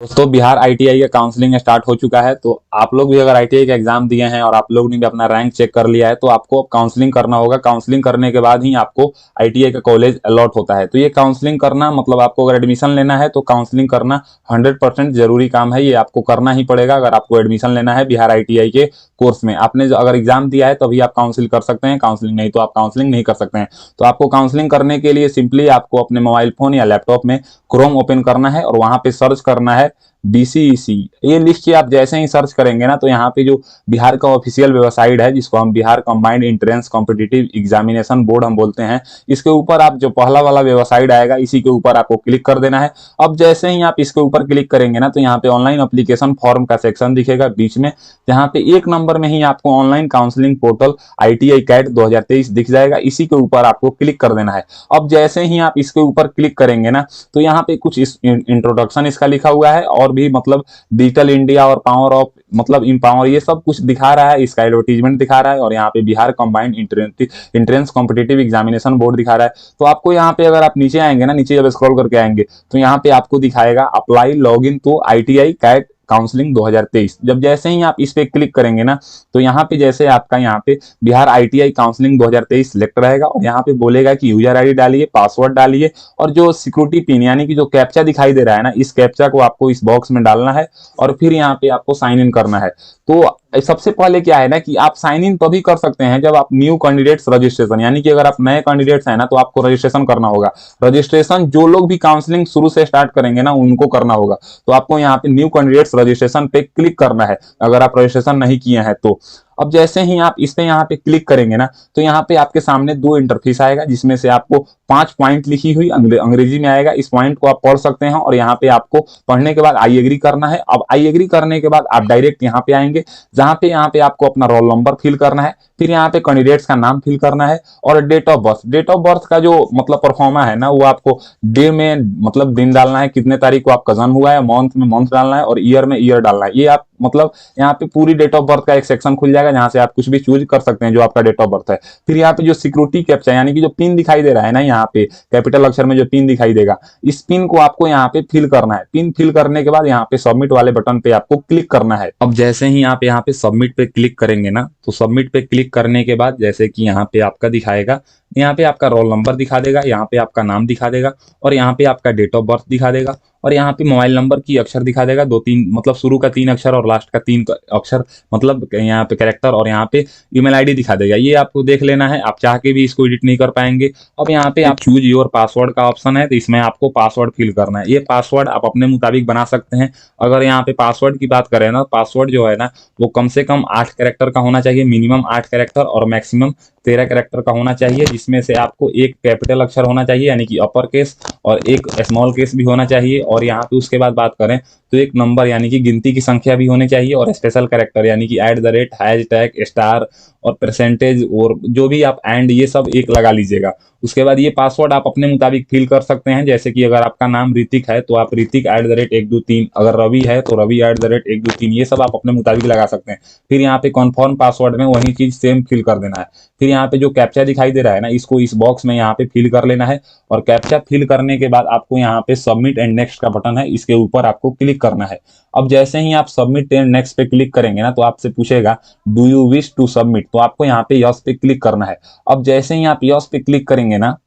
दोस्तों बिहार आईटीआई का counselling start हो चुका है। तो आप लोग भी अगर आईटीआई का एग्जाम दिए हैं और आप लोग ने भी अपना रैंक चेक कर लिया है तो आपको अब काउंसलिंग करना होगा। काउंसलिंग करने के बाद ही आपको आईटीआई का कॉलेज अलॉट होता है। तो ये काउंसलिंग करना मतलब आपको अगर एडमिशन लेना है तो काउंसलिंग करना 100% जरूरी काम है। ये आपको करना ही पड़ेगा अगर आपको एडमिशन लेना है बिहार आईटीआई के कोर्स में। आपने अगर एग्जाम दिया है तभी आप काउंसिल कर सकते हैं, काउंसलिंग नहीं तो आप काउंसलिंग नहीं कर सकते हैं। तो आपको काउंसलिंग करने के लिए सिंपली आपको अपने मोबाइल फोन या लैपटॉप में क्रोम ओपन करना है और वहां पे सर्च करना है बीसीईसी। ये लिख के आप जैसे ही सर्च करेंगे ना तो यहाँ पे जो बिहार का ऑफिशियल वेबसाइट है जिसको हम Bihar combined entrance competitive examination board हम बोलते हैं, इसके ऊपर आप जो पहला वाला वेबसाइट आएगा इसी के ऊपर आपको क्लिक कर देना है। अब जैसे ही आप इसके ऊपर क्लिक करेंगे ना तो यहाँ पे ऑनलाइन अप्लीकेशन फॉर्म का सेक्शन दिखेगा बीच में, जहाँ पे एक नंबर में ही आपको online counselling portal ITI CAT 2023 दिख जाएगा। इसी के ऊपर आपको क्लिक कर देना है। अब जैसे ही आप इसके ऊपर क्लिक करेंगे ना तो यहाँ पे कुछ इस इंट्रोडक्शन इसका लिखा हुआ है और भी मतलब डिजिटल इंडिया और पावर ऑफ मतलब इम्पावर ये सब कुछ दिखा रहा है, इसका एडवर्टीजमेंट दिखा रहा है और यहाँ पे Bihar combined entrance competitive examination board दिखा रहा है। तो आपको यहाँ पे अगर आप नीचे आएंगे ना, नीचे जब स्क्रॉल करके आएंगे तो यहाँ पे आपको दिखाएगा apply log in to ITI CAT counselling 2023। जब जैसे ही आप इस पे क्लिक करेंगे ना तो यहाँ पे जैसे आपका यहाँ पे बिहार आईटीआई काउंसलिंग 2023 सिलेक्ट रहेगा और यहाँ पे बोलेगा कि यूजर आईडी डालिए, पासवर्ड डालिए और जो सिक्योरिटी पिन यानी कि जो कैप्चा दिखाई दे रहा है ना, इस कैप्चा को आपको इस बॉक्स में डालना है और फिर यहाँ पे आपको साइन इन करना है। तो सबसे पहले क्या है ना कि आप साइन इन तभी कर सकते हैं जब आप न्यू कैंडिडेट्स रजिस्ट्रेशन, यानी कि अगर आप नए कैंडिडेट्स हैं ना तो आपको रजिस्ट्रेशन करना होगा। रजिस्ट्रेशन जो लोग भी काउंसलिंग शुरू से स्टार्ट करेंगे ना उनको करना होगा। तो आपको यहाँ पे न्यू कैंडिडेट्स रजिस्ट्रेशन पे क्लिक करना है अगर आप रजिस्ट्रेशन नहीं किए हैं तो। अब जैसे ही आप इस पे यहाँ पे क्लिक करेंगे ना तो यहाँ पे आपके सामने दो इंटरफेस आएगा जिसमें से आपको 5 पॉइंट लिखी हुई अंग्रेजी में आएगा। इस पॉइंट को आप पढ़ सकते हैं और यहाँ पे आपको पढ़ने के बाद आई एग्री करना है। अब आई एग्री करने के बाद आप डायरेक्ट यहाँ पे आएंगे जहाँ पे यहाँ पे आपको अपना रोल नंबर फिल करना है, फिर यहाँ पे कैंडिडेट्स का नाम फिल करना है और date of birth. Date of birth का जो मतलब परफॉर्मा है ना वो आपको डे में मतलब दिन डालना है, कितने तारीख को आपका जन्म हुआ है, मंथ में मंथ डालना है और ईयर में ईयर डालना है। ये आप मतलब यहाँ पे पूरी डेट ऑफ बर्थ का एक सेक्शन खुल जाएगा जहां से आप कुछ भी चूज कर सकते हैं जो आपका डेट ऑफ बर्थ है। फिर यहाँ पे जो सिक्योरिटी कैप्चा यानी कि जो पिन दिखाई दे रहा है ना, यहाँ पे कैपिटल अक्षर में जो पिन दिखाई देगा, इस पिन को आपको यहाँ पे फिल करना है। पिन फिल करने के बाद यहाँ पे सबमिट वाले बटन पे आपको क्लिक करना है। अब जैसे ही आप यहाँ पे सबमिट पे क्लिक करेंगे ना तो सबमिट पे क्लिक करने के बाद जैसे कि यहाँ पे आपका दिखाएगा, यहाँ पे आपका रोल नंबर दिखा देगा, यहाँ पे आपका नाम दिखा देगा और यहाँ पे आपका डेट ऑफ बर्थ दिखा देगा और यहाँ पे मोबाइल नंबर की अक्षर दिखा देगा, दो तीन मतलब शुरू का 3 अक्षर और लास्ट का 3 अक्षर मतलब यहाँ पे कैरेक्टर और यहाँ पे ईमेल आईडी दिखा देगा। ये आपको देख लेना है, आप चाह के भी इसको एडिट नहीं कर पाएंगे। अब यहाँ पे आप चूज योर पासवर्ड का ऑप्शन है तो इसमें आपको पासवर्ड फिल करना है। ये पासवर्ड आप अपने मुताबिक बना सकते हैं। अगर यहाँ पे पासवर्ड की बात करें ना, पासवर्ड जो है ना वो कम से कम 8 कैरेक्टर का होना चाहिए, मिनिमम 8 कैरेक्टर और मैक्सिमम 13 कैरेक्टर का होना चाहिए, जिसमें से आपको एक कैपिटल अक्षर होना चाहिए यानी कि अपर केस और एक स्मॉल केस भी होना चाहिए। और यहाँ पे उसके बाद बात करें तो एक नंबर यानी कि गिनती की संख्या भी होनी चाहिए और स्पेशल कैरेक्टर यानी कि @ हैशटैग स्टार और परसेंटेज और जो भी आप एंड ये सब एक लगा लीजिएगा। उसके बाद ये पासवर्ड आप अपने मुताबिक फिल कर सकते हैं। जैसे कि अगर आपका नाम ऋतिक है तो आप ऋतिक @123, अगर रवि है तो रवि @123, ये सब आप अपने मुताबिक लगा सकते हैं। फिर यहाँ पे कन्फर्म पासवर्ड में वही चीज सेम फिल कर देना है। फिर यहाँ पे जो कैप्चा दिखाई दे रहा है ना इसको इस बॉक्स में यहाँ पे फिल कर लेना है और कैप्चा फिल करने के बाद आपको यहाँ पे सबमिट एंड नेक्स्ट का बटन है, इसके ऊपर आपको क्लिक करना है। अब जैसे ही आप सबमिट एंड नेक्स्ट पे क्लिक करेंगे ना तो आपसे पूछेगा do you wish to submit, तो आपको यहाँ पे यस पे क्लिक करना है। अब जैसे ही आप यस पे क्लिक करेंगे ना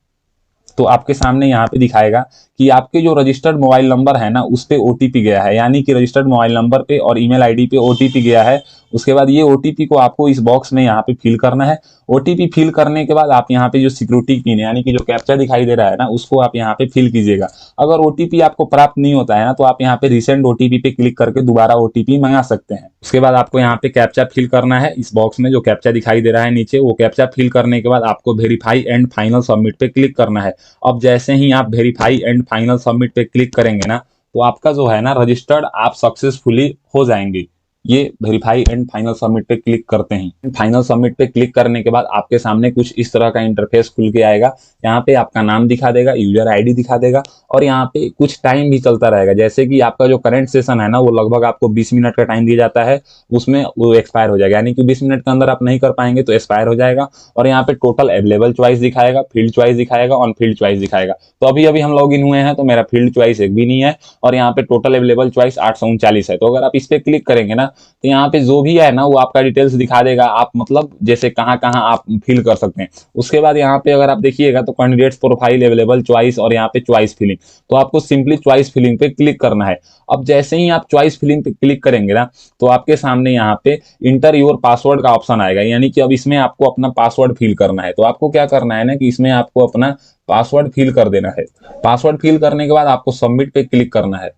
तो आपके सामने यहाँ पे दिखाएगा कि आपके जो रजिस्टर्ड मोबाइल नंबर है ना उस पे ओटीपी गया है, यानी कि रजिस्टर्ड मोबाइल नंबर पे और ईमेल आईडी पे ओटीपी गया है। उसके बाद ये ओटीपी को आपको इस बॉक्स में यहाँ पे फिल करना है। ओटीपी फिल करने के बाद आप यहाँ पे जो सिक्योरिटी पिन यानी कि जो कैप्चा दिखाई दे रहा है ना उसको आप यहाँ पे फिल कीजिएगा। अगर ओटीपी आपको प्राप्त नहीं होता है ना तो आप यहाँ पे रिसेंट ओटीपी पे क्लिक करके दोबारा ओटीपी मंगा सकते हैं। उसके बाद आपको यहाँ पे कैप्चा फिल करना है। इस बॉक्स में जो कैप्चा दिखाई दे रहा है नीचे, वो कैप्चा फिल करने के बाद आपको वेरीफाई एंड फाइनल सबमिट पे क्लिक करना है। अब जैसे ही आप वेरीफाई एंड फाइनल सबमिट पे क्लिक करेंगे ना तो आपका जो है ना रजिस्टर्ड आप सक्सेसफुली हो जाएंगे। ये वेरीफाई एंड फाइनल सबमिट पे क्लिक करते हैं। फाइनल सबमिट पे क्लिक करने के बाद आपके सामने कुछ इस तरह का इंटरफेस खुल के आएगा। यहाँ पे आपका नाम दिखा देगा, यूजर आईडी दिखा देगा और यहाँ पे कुछ टाइम भी चलता रहेगा। जैसे कि आपका जो करंट सेशन है ना, वो लगभग आपको 20 मिनट का टाइम दिया जाता है, उसमें वो एक्सपायर हो जाएगा, यानी कि 20 मिनट के अंदर आप नहीं कर पाएंगे तो एक्सपायर हो जाएगा। और यहाँ पे टोटल अवेलेबल चॉइस दिखाएगा, फील्ड चॉइस दिखाएगा, ऑन फील्ड चॉइस दिखाएगा। तो अभी अभी हम लॉग इन हुए हैं तो मेरा फील्ड चॉइस एक भी नहीं है और यहाँ पे टोटल अवेलेबल चॉइस 839 है। तो अगर आप इस पे क्लिक करेंगे ना तो यहाँ पे जो भी है ना वो आपका डिटेल्स दिखा देगा, आप मतलब जैसे कहाँ कहाँ आप फिल कर सकते हैं। उसके बाद यहाँ पे अगर आप देखिएगा तो कैंडिडेट्स प्रोफाइल, अवेलेबल चॉइस और यहाँ पे चॉइस फिलिंग, तो आपको सिंपली चॉइस फिलिंग पे क्लिक करना है। अब जैसे ही आप चॉइस फिलिंग पे क्लिक करेंगे ना तो आपके सामने यहाँ पे इंटर योर पासवर्ड का ऑप्शन आएगा, यानी कि अब इसमें आपको अपना पासवर्ड फिल करना है। तो आपको क्या करना है ना कि इसमें आपको अपना पासवर्ड फिल कर देना है। पासवर्ड फिल करने के बाद आपको सबमिट पे क्लिक करना है।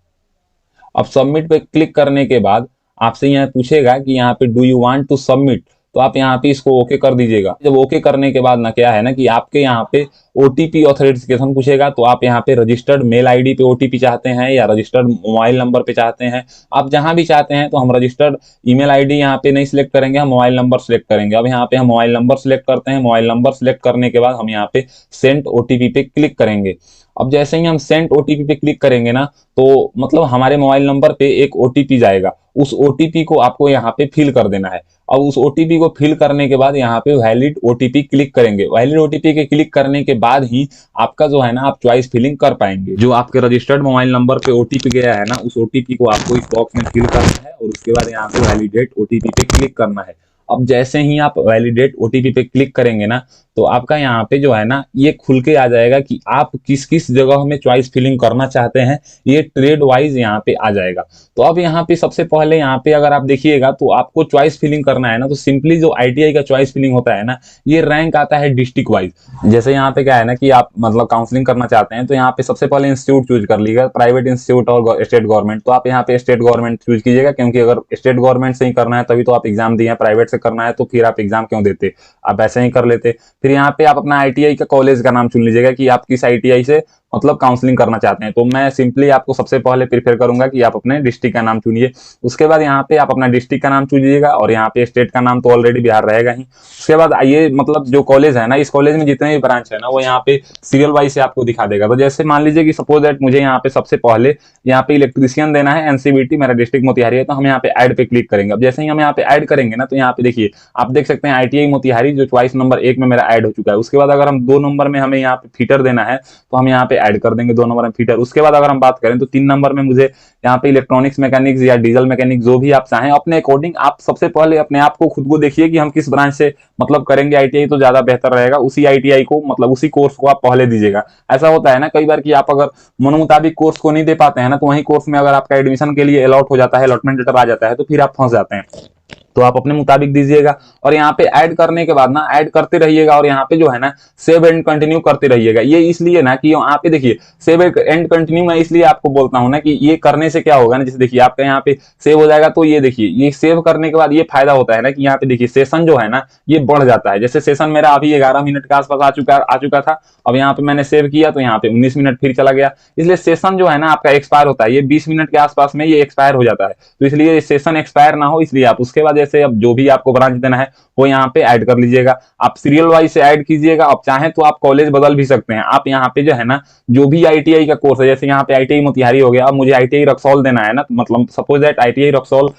अब सबमिट पे क्लिक करने के बाद आपसे यहाँ पूछेगा कि यहाँ पे do you want to submit, तो आप यहाँ पे इसको ओके कर दीजिएगा। जब ओके करने के बाद ना क्या है ना कि आपके यहाँ पे ओटीपी ऑथेंटिकेशन पूछेगा, तो आप यहाँ पे रजिस्टर्ड मेल आईडी पे ओटीपी चाहते हैं या रजिस्टर्ड मोबाइल नंबर पे चाहते हैं, आप जहां भी चाहते हैं। तो हम रजिस्टर्ड ईमेल आईडी यहाँ पे नहीं सिलेक्ट करेंगे, हम मोबाइल नंबर सिलेक्ट करेंगे। अब यहाँ पे हम मोबाइल नंबर सिलेक्ट करते हैं। मोबाइल नंबर सिलेक्ट करने के बाद हम यहाँ पे सेंड ओटीपी पे क्लिक करेंगे। अब जैसे ही हम सेंड ओटीपी पे क्लिक करेंगे ना तो मतलब हमारे मोबाइल नंबर पे एक ओटीपी जाएगा, उस ओटीपी को आपको यहाँ पे फिल कर देना है। अब उस ओटीपी को फिल करने के बाद यहाँ पे वैलिड ओटीपी क्लिक करेंगे। वैलिड ओटीपी के क्लिक करने के बाद ही आपका जो है ना आप चॉइस फिलिंग कर पाएंगे। जो आपके रजिस्टर्ड मोबाइल नंबर पे ओटीपी गया है ना, उस ओटीपी को आपको इस बॉक्स में फिल करना है और उसके बाद यहाँ पे वैलिडेट ओटीपी पे क्लिक करना है। अब जैसे ही आप वैलिडेट ओटीपी पे क्लिक करेंगे ना तो आपका यहाँ पे जो है ना ये खुल के आ जाएगा कि आप किस किस जगह में चॉइस फिलिंग करना चाहते हैं, ये ट्रेड वाइज यहाँ पे आ जाएगा। तो अब यहाँ पे सबसे पहले यहाँ पे अगर आप देखिएगा तो आपको चॉइस फिलिंग करना है ना, तो सिंपली जो आईटीआई का चॉइस फिलिंग होता है ना, ये रैंक आता है डिस्ट्रिक्ट वाइज। जैसे यहाँ पे क्या है ना कि आप मतलब काउंसलिंग करना चाहते हैं तो यहाँ पे सबसे पहले इंस्टीट्यूट चूज कर लीजिएगा, प्राइवेट इंस्टीट्यूट और स्टेट गवर्नमेंट। तो आप यहाँ पे स्टेट गवर्नमेंट चूज कीजिएगा, क्योंकि अगर स्टेट गवर्नमेंट से ही करना है तभी तो आप एग्जाम दिए, प्राइवेट से करना है तो फिर आप एग्जाम क्यों देते, आप ऐसे ही कर लेते। फिर यहाँ पे आप अपना आईटीआई का कॉलेज का नाम चुन लीजिएगा कि आप किस आईटीआई से मतलब काउंसलिंग करना चाहते हैं। तो मैं सिंपली आपको सबसे पहले प्रीफर करूंगा कि आप अपने डिस्ट्रिक्ट का नाम चुनिए। उसके बाद यहाँ पे आप अपना डिस्ट्रिक्ट का नाम चुनिएगा और यहाँ पे स्टेट का नाम तो ऑलरेडी बिहार रहेगा ही। उसके बाद ये मतलब जो कॉलेज है ना, इस कॉलेज में जितने भी ब्रांच है ना वो यहाँ पे सीरियल वाइज से आपको दिखा देगा। तो जैसे मान लीजिए कि सपोज दैट मुझे यहाँ पे सबसे पहले यहाँ पे इलेक्ट्रीशियन देना है, एनसीबीटी, मेरा डिस्ट्रिक्ट मोतिहारी है, तो हम यहाँ पे ऐड पे क्लिक करेंगे। अब जैसे ही हम यहाँ पे ऐड करेंगे ना तो यहाँ पे देखिए आप देख सकते हैं आईटीआई मोतिहारी जो चॉइस नंबर 1 में मेरा ऐड हो चुका है। उसके बाद अगर हम 2 नंबर में हमें यहाँ पे फीटर देना है तो हम यहाँ पे ऐड कर देंगे 2 नंबर में फीटर। उसके बाद अगर हम बात करें तो 3 नंबर में मुझे यहाँ पे इलेक्ट्रॉनिक्स मैकेनिक्स या डीजल मैकेनिक जो भी आप चाहें अपने अकॉर्डिंग, आप सबसे पहले अपने आप को खुद को देखिए कि हम किस ब्रांच से मतलब करेंगे आईटीआई तो ज्यादा बेहतर रहेगा, उसी आईटीआई को मतलब उसी कोर्स को आप पहले दीजिएगा। ऐसा होता है ना कई बार कि आप अगर मन मुताबिक कोर्स को नहीं दे पाते हैं ना, तो वही कोर्स में अगर आपका एडमिशन के लिए अलॉट हो जाता है, अलॉटमेंट लेटर आ जाता है, तो फिर आप फंस जाते हैं। तो आप अपने मुताबिक दीजिएगा और यहाँ पे ऐड करने के बाद ना ऐड करते रहिएगा और यहाँ पे जो है ना सेव एंड कंटिन्यू करते रहिएगा। ये इसलिए ना कि यहाँ पे देखिए सेव एंड कंटिन्यू मैं इसलिए आपको बोलता हूँ ना कि ये करने से क्या होगा ना, जैसे देखिए आपका यहाँ पे सेव हो जाएगा तो ये देखिए ये सेव करने के बाद ये फायदा होता है ना कि यहाँ पे देखिए सेशन जो है ना ये बढ़ जाता है। जैसे सेशन मेरा अभी 11 मिनट के आसपास आ चुका था, अब यहाँ पे मैंने सेव किया तो यहाँ पे 19 मिनट फिर चला गया। इसलिए सेशन जो है ना आपका एक्सपायर होता है, ये 20 मिनट के आसपास में ये एक्सपायर हो जाता है। तो इसलिए सेशन एक्सपायर ना हो इसलिए आप उसके बाद जैसे अब जो भी आपको ब्रांच देना है वो यहाँ पे ऐड कर लीजिएगा। आप सीरियल वाइज से ऐड कीजिएगा। आप चाहें तो आप कॉलेज बदल भी सकते हैं। आप यहाँ पे जो है ना जो भी आईटीआई का कोर्स है, जैसे यहाँ पे आईटीआई मोतिहारी हो गया, अब मुझे आईटीआई रक्सौल देना है ना, तो मतलब सपोज दैट आईटीआई रक्सौल,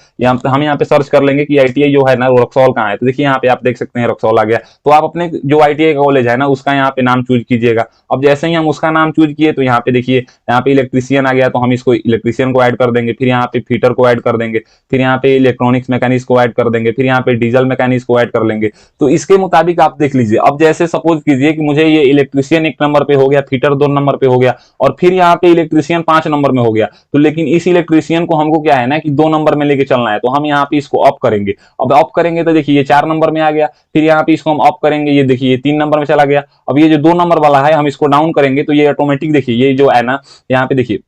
हम यहाँ पे सर्च कर लेंगे कि आईटीआई जो है ना वो रक्सौल कहाँ है, तो देखिए यहाँ पे आप देख सकते हैं रक्सौल आ गया। तो आप अपने जो आईटीआई का कॉलेज है ना उसका यहाँ पे नाम चूज कीजिएगा। अब जैसे ही हम उसका नाम चूज किए तो यहाँ पे देखिए यहाँ पे इलेक्ट्रीशियन आ गया, तो हम इसको इलेक्ट्रीशियन को ऐड कर देंगे। फिर यहाँ पे फीटर को ऐड कर देंगे, फिर यहाँ पे इलेक्ट्रॉनिक्स मैकेनिक्स को ऐड कर देंगे, फिर यहाँ पे डीजल मैकेनिक्स को ऐड कर लेंगे। तो इसके मुताबिक आप देख लीजिए। अब जैसे सपोज कीजिए कि मुझे ये इलेक्ट्रीशियन 1 नंबर पे हो गया, फीटर 2 नंबर पे हो गया और फिर यहाँ पे इलेक्ट्रीशियन 5 नंबर में हो गया, तो लेकिन इस इलेक्ट्रीशियन को हमको क्या है ना कि 2 नंबर में लेके चलना है, तो हम यहाँ पे इसको ऑफ करेंगे। अब ऑफ करेंगे तो देखिए ये 4 नंबर में आ गया, फिर यहाँ पे इसको हम ऑफ करेंगे, ये देखिए ये 3 नंबर में चला गया। अब ये जो 2 नंबर वाला है हम इसको डाउन करेंगे तो ये ऑटोमेटिक देखिए ये जो है ना यहाँ पे देखिए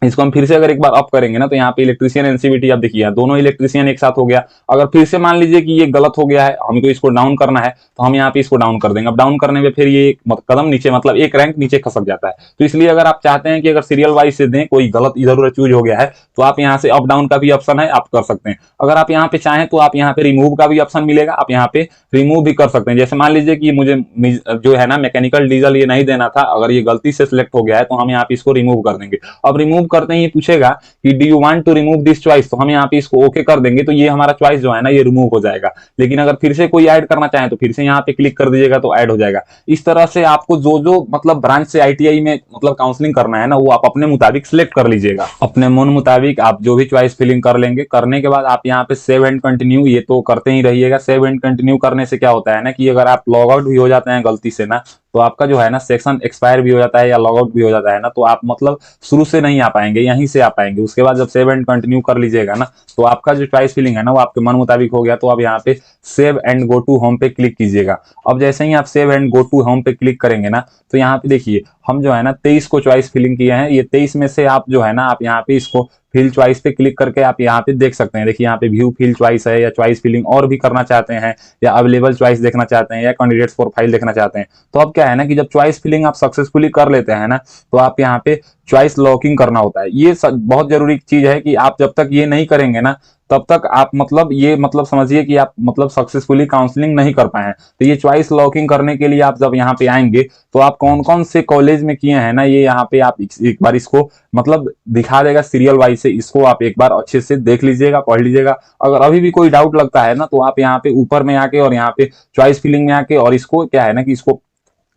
इसको हम फिर से अगर एक बार अप करेंगे ना, तो यहाँ पे इलेक्ट्रिशियन एनसीवीटी आप देखिए, दोनों इलेक्ट्रिशियन एक साथ हो गया। अगर फिर से मान लीजिए कि ये गलत हो गया है, हमको इसको डाउन करना है, तो हम यहाँ पे इसको डाउन कर देंगे। अब डाउन करने में फिर ये कदम नीचे, मतलब एक रैंक नीचे खसक जाता है। तो इसलिए अगर आप चाहते हैं कि अगर सीरियल वाइज से दें, कोई गलत इधर उधर चूज हो गया है, तो आप यहाँ से अप डाउन का भी ऑप्शन है, आप कर सकते हैं। अगर आप यहाँ पे चाहें तो आप यहाँ पे रिमूव का भी ऑप्शन मिलेगा, आप यहाँ पे रिमूव भी कर सकते हैं। जैसे मान लीजिए कि मुझे जो है ना मैकेनिकल डीजल ये नहीं देना था, अगर ये गलती से सिलेक्ट हो गया है, तो हम यहाँ पे इसको रिमूव कर देंगे। अब रिमूव करते ही पूछेगा कि do you want to remove this choice, तो हम यहाँ पे इसको ओके कर देंगे, तो ये हमारा चॉइस जो है ना ये रिमूव हो जाएगा। लेकिन अगर फिर से कोई ऐड करना चाहे तो फिर से यहाँ पे क्लिक कर दीजिएगा, तो ऐड हो जाएगा। इस तरह से आपको जो जो मतलब ब्रांच से आईटीआई में मतलब काउंसलिंग करना है ना, वो आप अपने मुताबिक सिलेक्ट कर लीजिएगा। अपने मन मुताबिक आप जो भी चॉइस फिलिंग कर लेंगे। करने के बाद आप यहाँ पे सेव एंड कंटिन्यू ये तो करते ही रहिएगा। सेव एंड कंटिन्यू करने से क्या होता है ना कि अगर आप लॉग आउट भी हो जाते हैं गलती से ना, तो आपका जो है ना सेक्शन एक्सपायर भी हो जाता है या लॉग आउट भी हो जाता है ना, तो आप मतलब शुरू से नहीं आ पाएंगे, यहीं से आ पाएंगे। उसके बाद जब सेव एंड कंटिन्यू कर लीजिएगा ना, तो आपका जो चॉइस फिलिंग है ना वो आपके मन मुताबिक हो गया। तो अब यहाँ पे save and go to home पे क्लिक कीजिएगा। अब जैसे ही आप save and go to home पे क्लिक करेंगे ना, तो यहाँ पे देखिए हम जो है ना 23 को चॉइस फिलिंग किए हैं। ये 23 में से आप जो है ना आप यहाँ पे इसको फिल चॉइस पे क्लिक करके आप यहाँ पे देख सकते हैं। देखिए यहाँ पे व्यू फिल चॉइस है, या चॉइस फिलिंग और भी करना चाहते हैं, या अवेलेबल चॉइस देखना चाहते हैं, या कैंडिडेट्स प्रोफाइल देखना चाहते हैं। तो अब क्या है ना कि जब चॉइस फिलिंग आप सक्सेसफुली कर लेते हैं ना, तो आप यहाँ पे चॉइस लॉकिंग करना होता है। ये बहुत जरूरी चीज है कि आप जब तक ये नहीं करेंगे ना, तब तक आप मतलब ये मतलब समझिए कि आप मतलब सक्सेसफुली काउंसलिंग नहीं कर पाए हैं। तो ये चॉइस लॉकिंग करने के लिए आप जब यहाँ पे आएंगे, तो आप कौन कौन से कॉलेज में किए हैं ना, ये यहाँ पे आप एक बार इसको मतलब दिखा देगा सीरियल वाइज से। इसको आप एक बार अच्छे से देख लीजिएगा, पढ़ लीजिएगा। अगर अभी भी कोई डाउट लगता है ना, तो आप यहाँ पे ऊपर में आके और यहाँ पे चॉइस फिलिंग में आके और इसको क्या है ना कि इसको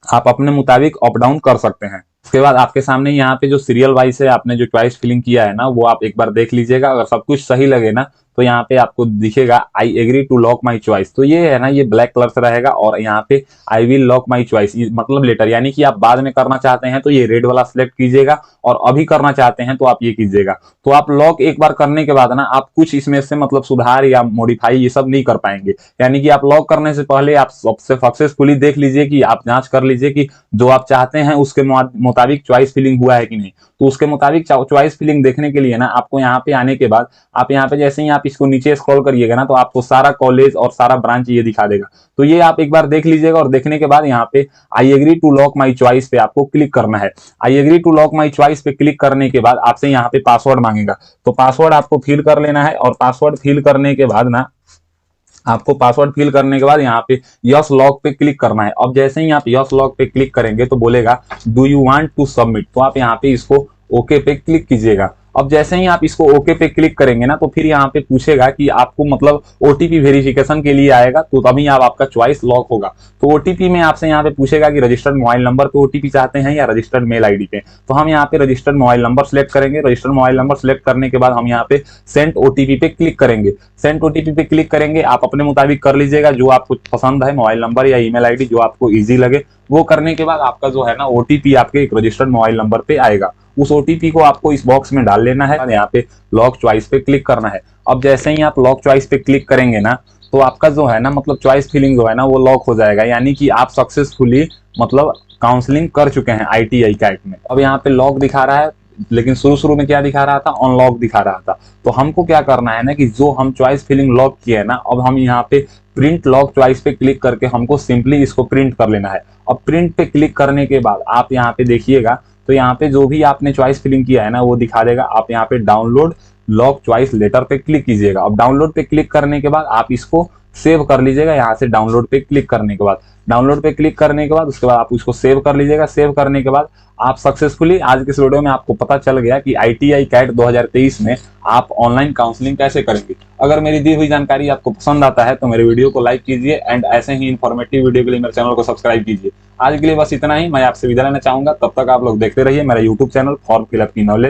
आप अपने मुताबिक अप डाउन कर सकते हैं। उसके बाद आपके सामने यहाँ पे जो सीरियल वाइज है आपने जो चॉइस फिलिंग किया है ना, वो आप एक बार देख लीजिएगा। अगर सब कुछ सही लगे ना, तो यहाँ पे आपको दिखेगा I agree to lock my choice. तो ये है ना ये ब्लैक कलर से रहेगा, और यहाँ पे I will lock my choice मतलब लेटर, यानी कि आप बाद में करना चाहते हैं तो ये रेड वाला सिलेक्ट कीजिएगा, और अभी करना चाहते हैं तो आप ये कीजिएगा। तो आप लॉक एक बार करने के बाद ना आप कुछ इसमें से मतलब सुधार या मॉडिफाई ये सब नहीं कर पाएंगे। यानी कि आप लॉक करने से पहले आप सबसे सक्सेसफुली देख लीजिए कि आप जांच कर लीजिए कि जो आप चाहते हैं उसके मुताबिक चॉइस फिलिंग हुआ है कि नहीं। तो उसके मुताबिक चॉइस फिलिंग देखने के लिए ना आपको यहाँ पे आने के बाद आप यहाँ पे जैसे ही आप इसको नीचे स्क्रॉल करिएगा ना, तो आपको सारा कॉलेज और सारा ब्रांच ये दिखा देगा। तो ये आप एक बार देख लीजिएगा, और देखने के बाद यहाँ पे I agree to lock my choice पे आपको क्लिक करना है। I agree to lock my choice पे क्लिक करने के बाद आपसे यहाँ पे पासवर्ड मांगेगा, तो पासवर्ड आपको फिल कर लेना है। और पासवर्ड फिल करने के बाद ना आपको पासवर्ड फिल करने के बाद यहाँ पे यस लॉक पे क्लिक करना है। अब जैसे ही आप यस लॉक पे क्लिक करेंगे, तो बोलेगा do you want to submit, तो आप यहाँ पे इसको ओके पे क्लिक कीजिएगा। अब जैसे ही आप इसको ओके पे क्लिक करेंगे ना, तो फिर यहाँ पे पूछेगा कि आपको मतलब ओटीपी वेरिफिकेशन के लिए आएगा, तो तभी आप आपका चॉइस लॉक होगा। तो ओटीपी में आपसे यहाँ पे पूछेगा कि रजिस्टर्ड मोबाइल नंबर पे ओटीपी चाहते हैं या रजिस्टर्ड मेल आईडी पे। तो हम यहाँ पे रजिस्टर्ड मोबाइल नंबर सेलेक्ट करेंगे। रजिस्टर्ड मोबाइल नंबर सेलेक्ट करने के बाद हम यहाँ पे सेंड ओटीपी पे क्लिक करेंगे। सेंड ओटीपी पे क्लिक करेंगे, आप अपने मुताबिक कर लीजिएगा जो आपको पसंद है, मोबाइल नंबर या ईमेल आईडी जो आपको ईजी लगे वो करने के बाद आपका जो है ना ओटीपी आपके एक रजिस्टर्ड मोबाइल नंबर पे आएगा। उस ओटीपी को आपको इस बॉक्स में डाल लेना है, यहाँ पे लॉक चॉइस पे क्लिक करना है। अब जैसे ही आप लॉक चॉइस पे क्लिक करेंगे ना, तो आपका जो है ना मतलब चॉइस फिलिंग जो है ना वो लॉक हो जाएगा, यानी कि आप सक्सेसफुली मतलब काउंसलिंग कर चुके हैं आईटीआई कैट में। अब यहाँ पे लॉक दिखा रहा है, लेकिन शुरू में क्या दिखा रहा था, अनलॉक दिखा रहा था। तो हमको क्या करना है ना कि जो हम चॉइस फिलिंग लॉक किए है ना, अब हम यहाँ पे प्रिंट लॉक चॉइस पे क्लिक करके हमको सिंपली इसको प्रिंट कर लेना है। अब प्रिंट पे क्लिक करने के बाद आप यहाँ पे देखिएगा, तो यहाँ पे जो भी आपने चॉइस फिलिंग किया है ना वो दिखा देगा। आप यहाँ पे डाउनलोड लॉक चॉइस लेटर पे क्लिक कीजिएगा। अब डाउनलोड पे क्लिक करने के बाद आप इसको सेव कर लीजिएगा। यहाँ से डाउनलोड पे क्लिक करने के बाद, डाउनलोड पे क्लिक करने के बाद उसके बाद आप उसको सेव कर लीजिएगा। सेव करने के बाद आप सक्सेसफुली आज के इस वीडियो में आपको पता चल गया कि आईटीआई कैट 2023 में आप ऑनलाइन काउंसलिंग कैसे करेंगे। अगर मेरी दी हुई जानकारी आपको पसंद आता है तो मेरे वीडियो को लाइक कीजिए, एंड ऐसे ही इन्फॉर्मेटिव वीडियो के लिए मेरे चैनल को सब्सक्राइब कीजिए। आज के लिए बस इतना ही, मैं आपसे विदा लेना चाहूंगा। तब तक आप लोग देखते रहिए मेरा यूट्यूब चैनल फॉर्म फिलअप की नॉलेज।